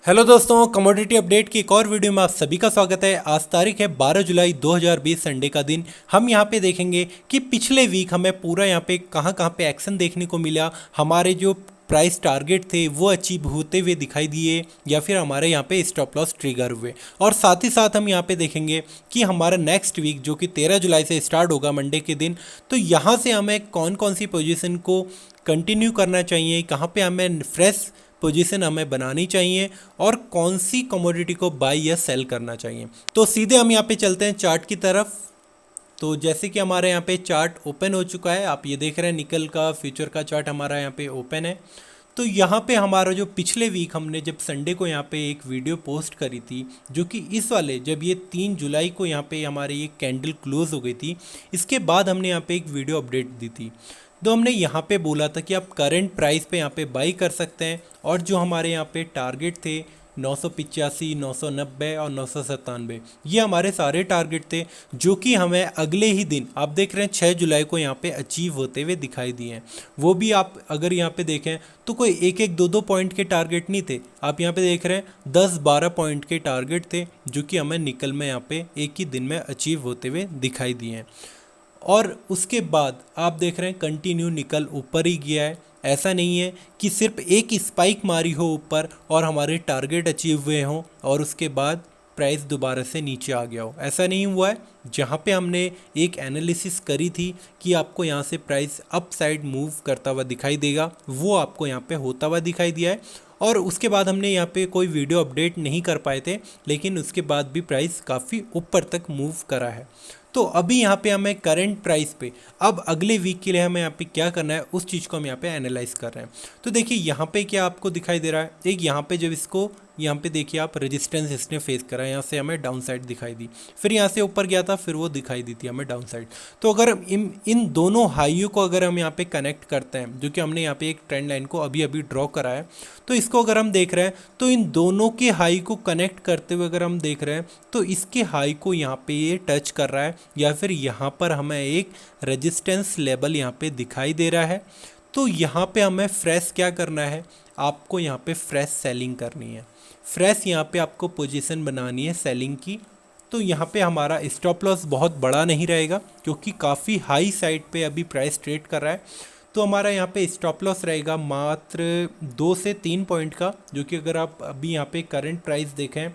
Hello दोस्तों, commodity update की एक और वीडियो में आप सभी का स्वागत है। आज तारीख है 12 जुलाई 2020 संडे का दिन। हम यहाँ पे देखेंगे कि पिछले वीक हमें पूरा यहाँ पे कहाँ पे एक्शन देखने को मिला। हमारे जो प्राइस टारगेट थे वो अचीव होते हुए दिखाई दिए या फिर हमारे यहाँ पे स्टॉप लॉस ट्रिगर हुए। और साथ ही साथ हम यहाँ पे देखेंगे कि हमारा नेक्स्ट वीक जो कि 13 जुलाई से स्टार्ट होगा मंडे के दिन, तो यहाँ से हमें कौन कौन सी पोजीशन को कंटिन्यू करना चाहिए, कहाँ पे हमें फ्रेश पोजीशन हमें बनानी चाहिए और कौन सी कमोडिटी को बाई या सेल करना चाहिए। तो सीधे हम यहाँ पे चलते हैं चार्ट की तरफ। तो जैसे कि हमारे यहाँ पे चार्ट ओपन हो चुका है, आप ये देख रहे हैं निकल का फ्यूचर का चार्ट हमारा यहाँ पे ओपन है। तो यहाँ पे हमारा जो पिछले वीक हमने जब संडे को यहाँ पे एक वीडियो पोस्ट करी थी, जो कि इस वाले जब ये 3 जुलाई को यहाँ पे हमारी ये कैंडल क्लोज हो गई थी, इसके बाद हमने यहाँ पे एक वीडियो अपडेट दी थी। तो हमने यहाँ पे बोला था कि आप करंट प्राइस पे यहाँ पे बाई कर सकते हैं और जो हमारे यहाँ पे टारगेट थे 985, 990 और 997, ये हमारे सारे टारगेट थे जो कि हमें अगले ही दिन आप देख रहे हैं 6 जुलाई को यहाँ पे अचीव होते हुए दिखाई दिए हैं। वो भी आप अगर यहाँ पे देखें तो कोई एक एक दो दो पॉइंट के टारगेट नहीं थे, आप यहाँ पे देख रहे हैं 10-12 पॉइंट के टारगेट थे जो कि हमें निकल में यहाँ पे एक ही दिन में अचीव होते हुए दिखाई दिए हैं। और उसके बाद आप देख रहे हैं कंटिन्यू निकल ऊपर ही गया है। ऐसा नहीं है कि सिर्फ एक स्पाइक मारी हो ऊपर और हमारे टारगेट अचीव हुए हों और उसके बाद प्राइस दोबारा से नीचे आ गया हो, ऐसा नहीं हुआ है। जहाँ पे हमने एक एनालिसिस करी थी कि आपको यहाँ से प्राइस अप साइड मूव करता हुआ दिखाई देगा, वो आपको यहाँ पे होता हुआ दिखाई दिया है। और उसके बाद हमने यहाँ पे कोई वीडियो अपडेट नहीं कर पाए थे, लेकिन उसके बाद भी प्राइस काफ़ी ऊपर तक मूव करा है। तो अभी यहाँ पे हमें करंट प्राइस पे अब अगले वीक के लिए हमें यहाँ पे क्या करना है उस चीज़ को हम यहाँ पे एनालाइज कर रहे हैं। तो देखिए यहाँ पे क्या आपको दिखाई दे रहा है, एक यहाँ पे जब इसको यहाँ पे देखिए आप रेजिस्टेंस इसने फेस करा, यहाँ से हमें डाउन साइड दिखाई दी, फिर यहाँ से ऊपर गया था, फिर वो दिखाई दी थी हमें डाउन साइड। तो अगर इन दोनों हाइयों को अगर हम यहाँ पे कनेक्ट करते हैं, जो कि हमने यहाँ पे एक ट्रेंड लाइन को अभी अभी ड्रॉ करा है, तो इसको अगर हम देख रहे हैं तो इन दोनों के हाई को कनेक्ट करते हुए अगर हम देख रहे हैं तो इसके हाई को यहाँ पे ये टच कर रहा है या फिर यहाँ पर हमें एक रेजिस्टेंस लेवल यहाँ पे दिखाई दे रहा है। तो यहाँ पे हमें फ्रेश क्या करना है, आपको यहाँ पे फ्रेश सेलिंग करनी है, फ्रेश यहाँ पे आपको पोजीशन बनानी है सेलिंग की। तो यहाँ पे हमारा स्टॉप लॉस बहुत बड़ा नहीं रहेगा क्योंकि काफ़ी हाई साइड पे अभी प्राइस ट्रेड कर रहा है। तो हमारा यहाँ पे स्टॉप लॉस रहेगा मात्र 2 से 3 पॉइंट का, जो कि अगर आप अभी यहाँ पे करंट प्राइस देखें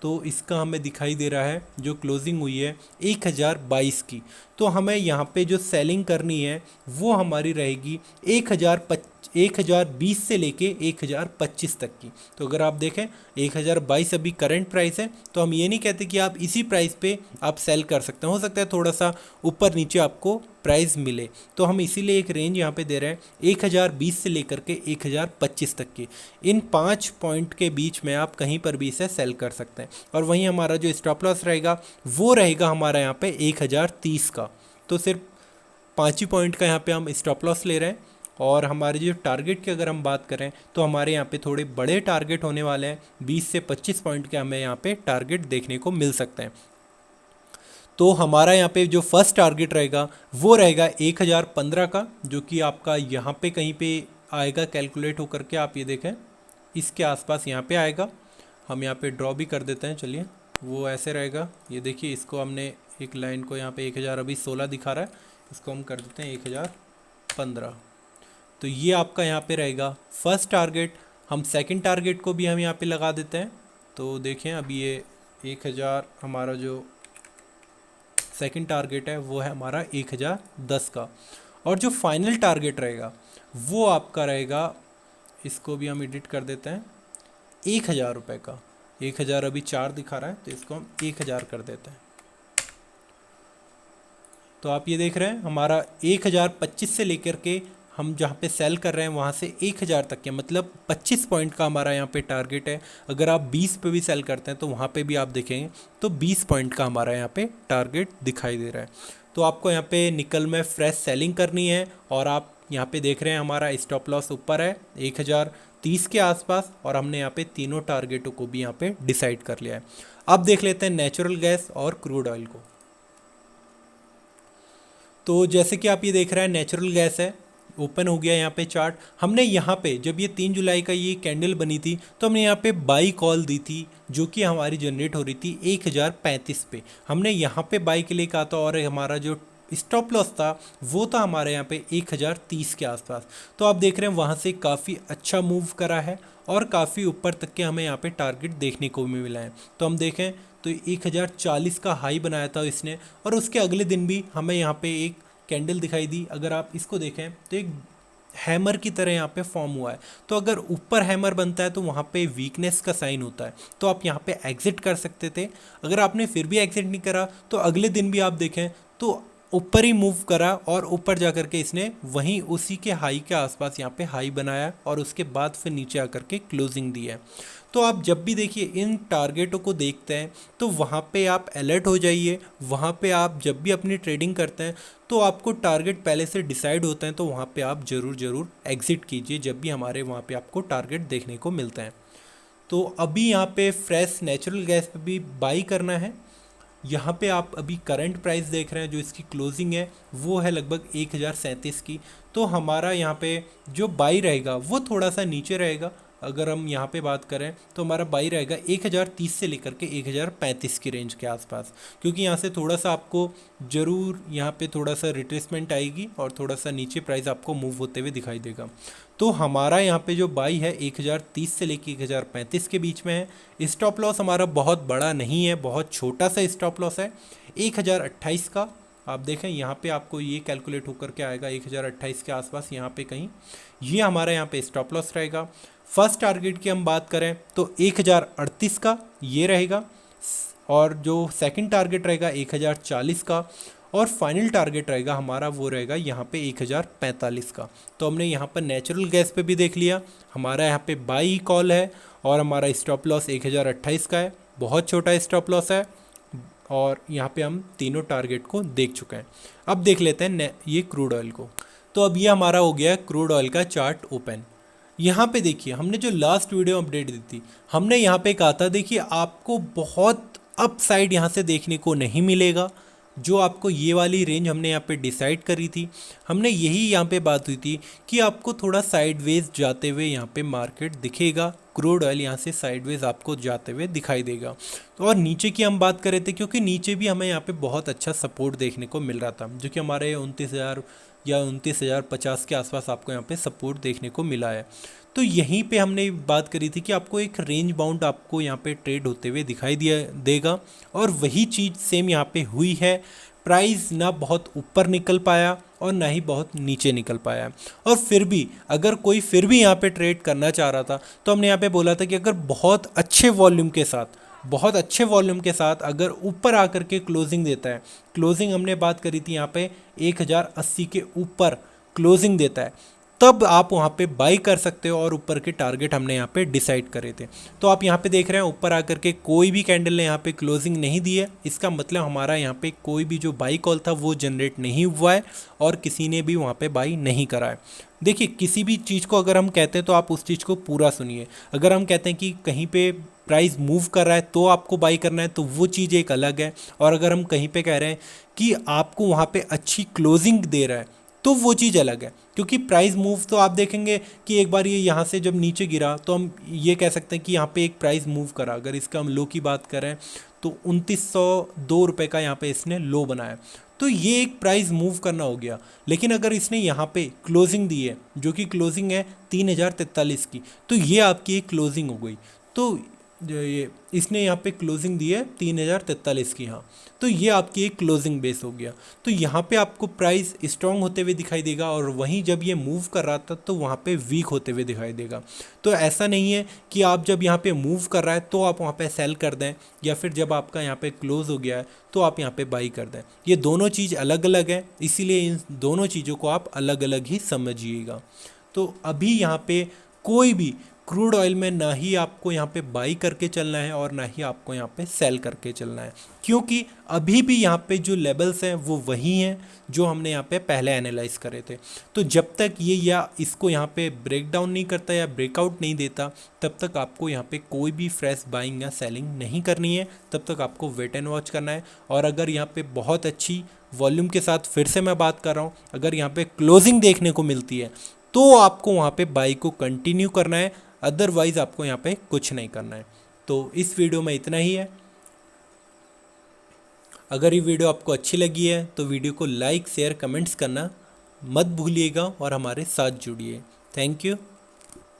तो इसका हमें दिखाई दे रहा है जो क्लोजिंग हुई है 1022 की। तो हमें यहाँ पे जो सेलिंग करनी है वो हमारी रहेगी 1020 से लेके 1025 तक की। तो अगर आप देखें 1022 अभी करंट प्राइस है, तो हम ये नहीं कहते कि आप इसी प्राइस पे आप सेल कर सकते हैं, हो सकता है थोड़ा सा ऊपर नीचे आपको प्राइस मिले। तो हम इसीलिए एक रेंज यहाँ पे दे रहे हैं 1020 से लेकर के 1025 तक की। इन 5 पॉइंट के बीच में आप कहीं पर भी इसे सेल कर सकते हैं। और वहीं हमारा जो स्टॉप लॉस रहेगा वो रहेगा हमारा यहाँ पे 1030 का। तो सिर्फ 5 ही पॉइंट का यहाँ पे हम स्टॉप लॉस ले रहे हैं। और हमारे जो टारगेट की अगर हम बात करें तो हमारे यहाँ पे थोड़े बड़े टारगेट होने वाले हैं, 20 से 25 पॉइंट के हमें यहाँ पे टारगेट देखने को मिल सकते हैं। तो हमारा यहाँ पे जो फर्स्ट टारगेट रहेगा वो रहेगा 1015 का, जो कि आपका यहाँ पे कहीं पे आएगा कैलकुलेट होकर के, आप ये देखें इसके आसपास यहाँ पे आएगा। हम यहाँ पे ड्रॉ भी कर देते हैं, चलिए वो ऐसे रहेगा। ये देखिए इसको हमने एक लाइन को यहाँ पे 1000 अभी 16 दिखा रहा है, इसको हम कर देते हैं 1015। तो ये आपका यहाँ पे रहेगा फर्स्ट टारगेट। हम सेकंड टारगेट को भी हम यहाँ पे लगा देते हैं। तो देखें अभी ये 1000 हमारा जो सेकंड टारगेट है वो है हमारा 1010 का। और जो फाइनल टारगेट रहेगा वो आपका रहेगा, इसको भी हम एडिट कर देते हैं, 1000 रुपये का। 1000 अभी 4 दिखा रहा है तो इसको हम 1000 कर देते हैं। तो आप ये देख रहे हैं हमारा 1025 से लेकर के हम जहाँ पे सेल कर रहे हैं वहाँ से 1000 तक के, मतलब 25 पॉइंट का हमारा यहाँ पे टारगेट है। अगर आप 20 पे भी सेल करते हैं तो वहाँ पे भी आप देखेंगे तो 20 पॉइंट का हमारा यहाँ पे टारगेट दिखाई दे रहा है। तो आपको यहाँ पे निकल में फ्रेश सेलिंग करनी है। और आप यहाँ पे देख रहे हैं हमारा स्टॉप लॉस ऊपर है 1030 के आसपास, और हमने यहाँ पे तीनों टारगेटों को भी यहाँ पे डिसाइड कर लिया है। अब देख लेते हैं नेचुरल गैस और क्रूड ऑयल को। तो जैसे कि आप ये देख रहे हैं नेचुरल गैस है, ओपन हो गया यहाँ पे चार्ट। हमने यहाँ पे जब ये 3 जुलाई का ये कैंडल बनी थी तो हमने यहाँ पे बाई कॉल दी थी, जो कि हमारी जनरेट हो रही थी 1035 पे। हमने यहाँ पे बाई के लिए कहा था और हमारा जो स्टॉप लॉस था वो था हमारे यहाँ पे 1030 के आसपास। तो आप देख रहे हैं वहाँ से काफ़ी अच्छा मूव करा है और काफ़ी ऊपर तक के हमें यहाँ पे टारगेट देखने को भी मिला है। तो हम देखें तो 1040 का हाई बनाया था इसने, और उसके अगले दिन भी हमें यहाँ पे एक कैंडल दिखाई दी। अगर आप इसको देखें तो एक हैमर की तरह यहाँ पे फॉर्म हुआ है। तो अगर ऊपर हैमर बनता है तो वहाँ पे वीकनेस का साइन होता है, तो आप यहाँ पे एग्जिट कर सकते थे। अगर आपने फिर भी एग्जिट नहीं करा तो अगले दिन भी आप देखें तो ऊपर ही मूव करा और ऊपर जा कर के इसने वहीं उसी के हाई के आसपास यहाँ पे हाई बनाया और उसके बाद फिर नीचे आकर के क्लोजिंग दी है। तो आप जब भी देखिए इन टारगेटों को देखते हैं तो वहाँ पे आप अलर्ट हो जाइए। वहाँ पे आप जब भी अपनी ट्रेडिंग करते हैं तो आपको टारगेट पहले से डिसाइड होते हैं, तो वहाँ पे आप ज़रूर एग्जिट कीजिए जब भी हमारे वहाँ पे आपको टारगेट देखने को मिलते हैं। तो अभी यहाँ पे फ्रेश नेचुरल गैस पे भी बाई करना है। यहाँ पे आप अभी करंट प्राइस देख रहे हैं, जो इसकी क्लोजिंग है वो है लगभग 1037 की। तो हमारा यहाँ पे जो बाई रहेगा वो थोड़ा सा नीचे रहेगा। अगर हम यहाँ पे बात करें तो हमारा बाई रहेगा 1030 से लेकर के 1035 की रेंज के आसपास, क्योंकि यहाँ से थोड़ा सा आपको ज़रूर यहाँ पे थोड़ा सा रिट्रेसमेंट आएगी और थोड़ा सा नीचे प्राइस आपको मूव होते हुए दिखाई देगा। तो हमारा यहाँ पे जो बाई है 1030 से लेकर 1035 के बीच में है। स्टॉप लॉस हमारा बहुत बड़ा नहीं है, बहुत छोटा सा स्टॉप लॉस है 1028 का। आप देखें यहाँ पे आपको ये कैलकुलेट होकर के आएगा 1028 के आसपास, यहाँ पे कहीं ये हमारा यहाँ पे स्टॉप लॉस रहेगा। फर्स्ट टारगेट की हम बात करें तो 1038 का ये रहेगा, और जो सेकंड टारगेट रहेगा 1040 का, और फाइनल टारगेट रहेगा हमारा वो रहेगा यहाँ पे 1045 का। तो हमने यहाँ पर नेचुरल गैस पे भी देख लिया, हमारा यहाँ पे बाई कॉल है और हमारा स्टॉप लॉस 1028 का है, बहुत छोटा स्टॉप लॉस है। और यहाँ पे हम तीनों टारगेट को देख चुके हैं। अब देख लेते हैं ये क्रूड ऑयल को। तो अब ये हमारा हो गया क्रूड ऑयल का चार्ट ओपन। यहाँ पे देखिए हमने जो लास्ट वीडियो अपडेट दी थी, हमने यहाँ पे कहा था देखिए आपको बहुत अप साइड यहाँ से देखने को नहीं मिलेगा। जो आपको ये वाली रेंज हमने यहाँ पे डिसाइड करी थी, हमने यही यहाँ पे बात हुई थी कि आपको थोड़ा साइडवेज जाते हुए यहाँ पे मार्केट दिखेगा। क्रूड ऑयल यहाँ से साइडवेज आपको जाते हुए दिखाई देगा। तो और नीचे की हम बात कर रहे थे, क्योंकि नीचे भी हमें यहाँ पे बहुत अच्छा सपोर्ट देखने को मिल रहा था, जो कि हमारे 29,000 या 29,050 के आसपास आपको यहाँ पे सपोर्ट देखने को मिला है। तो यहीं पे हमने बात करी थी कि आपको एक रेंज बाउंड आपको यहाँ पे ट्रेड होते हुए दिखाई देगा, और वही चीज़ सेम यहाँ पे हुई है। प्राइस ना बहुत ऊपर निकल पाया और ना ही बहुत नीचे निकल पाया, और फिर भी अगर कोई फिर भी यहाँ पे ट्रेड करना चाह रहा था तो हमने यहाँ पे बोला था कि अगर बहुत अच्छे वॉल्यूम के साथ अगर ऊपर आकर के क्लोजिंग देता है, क्लोजिंग हमने बात करी थी यहाँ पे 1080 के ऊपर क्लोजिंग देता है, तब आप वहाँ पे बाई कर सकते हो। और ऊपर के टारगेट हमने यहाँ पे डिसाइड करे थे। तो आप यहाँ पे देख रहे हैं ऊपर आकर के कोई भी कैंडल ने यहाँ पे क्लोजिंग नहीं दी है, इसका मतलब हमारा यहाँ पे कोई भी जो बाई कॉल था वो जनरेट नहीं हुआ है और किसी ने भी वहाँ पे बाई नहीं करा है। देखिए किसी भी चीज़ को अगर हम कहते हैं तो आप उस चीज़ को पूरा सुनिए। अगर हम कहते हैं कि कहीं पे प्राइस मूव कर रहा है तो आपको बाई करना है, तो वो चीज़ एक अलग है। और अगर हम कहीं पे कह रहे हैं कि आपको वहाँ पे अच्छी क्लोजिंग दे रहा है तो वो चीज़ अलग है। क्योंकि प्राइस मूव तो आप देखेंगे कि एक बार ये यहाँ से जब नीचे गिरा तो हम ये कह सकते हैं कि यहाँ पे एक प्राइस मूव करा। अगर इसका हम लो की बात करें तो 2902 रुपये का यहाँ पे इसने लो बनाया, तो ये एक प्राइस मूव करना हो गया। लेकिन अगर इसने यहाँ पे क्लोजिंग दी है, जो कि क्लोजिंग है 3043 की, तो ये आपकी एक क्लोजिंग हो गई। तो ये इसने यहाँ पे क्लोजिंग दी है 3043 की, हाँ, तो ये आपकी एक क्लोजिंग बेस हो गया। तो यहाँ पे आपको प्राइस स्ट्रॉन्ग होते हुए दिखाई देगा, और वहीं जब ये मूव कर रहा था तो वहाँ पे वीक होते हुए दिखाई देगा। तो ऐसा नहीं है कि आप जब यहाँ पे मूव कर रहा है तो आप वहाँ पे सेल कर दें, या फिर जब आपका यहाँ पे क्लोज हो गया है तो आप यहाँ पे बाई कर दें। ये दोनों चीज़ अलग अलग है, इसीलिए इन दोनों चीज़ों को आप अलग अलग ही समझिएगा। तो अभी यहाँ पे क्रूड ऑयल में ना ही आपको यहाँ पे बाई करके चलना है और ना ही आपको यहाँ पे सेल करके चलना है, क्योंकि अभी भी यहाँ पे जो लेवल्स हैं वो वही हैं जो हमने यहाँ पे पहले एनालाइज करे थे। तो जब तक ये या इसको यहाँ पे ब्रेक डाउन नहीं करता या ब्रेकआउट नहीं देता, तब तक आपको यहाँ पे कोई भी फ्रेश बाइंग या सेलिंग नहीं करनी है, तब तक आपको वेट एंड वॉच करना है। और अगर यहाँ पे बहुत अच्छी वॉल्यूम के साथ, फिर से मैं बात कर रहा हूँ, अगर यहाँ पे क्लोजिंग देखने को मिलती है तो आपको वहाँ पे बाई को कंटिन्यू करना है, अदरवाइज आपको यहाँ पे कुछ नहीं करना है। तो इस वीडियो में इतना ही है। अगर ये वीडियो आपको अच्छी लगी है तो वीडियो को लाइक शेयर कमेंट्स करना मत भूलिएगा और हमारे साथ जुड़िए। Thank you.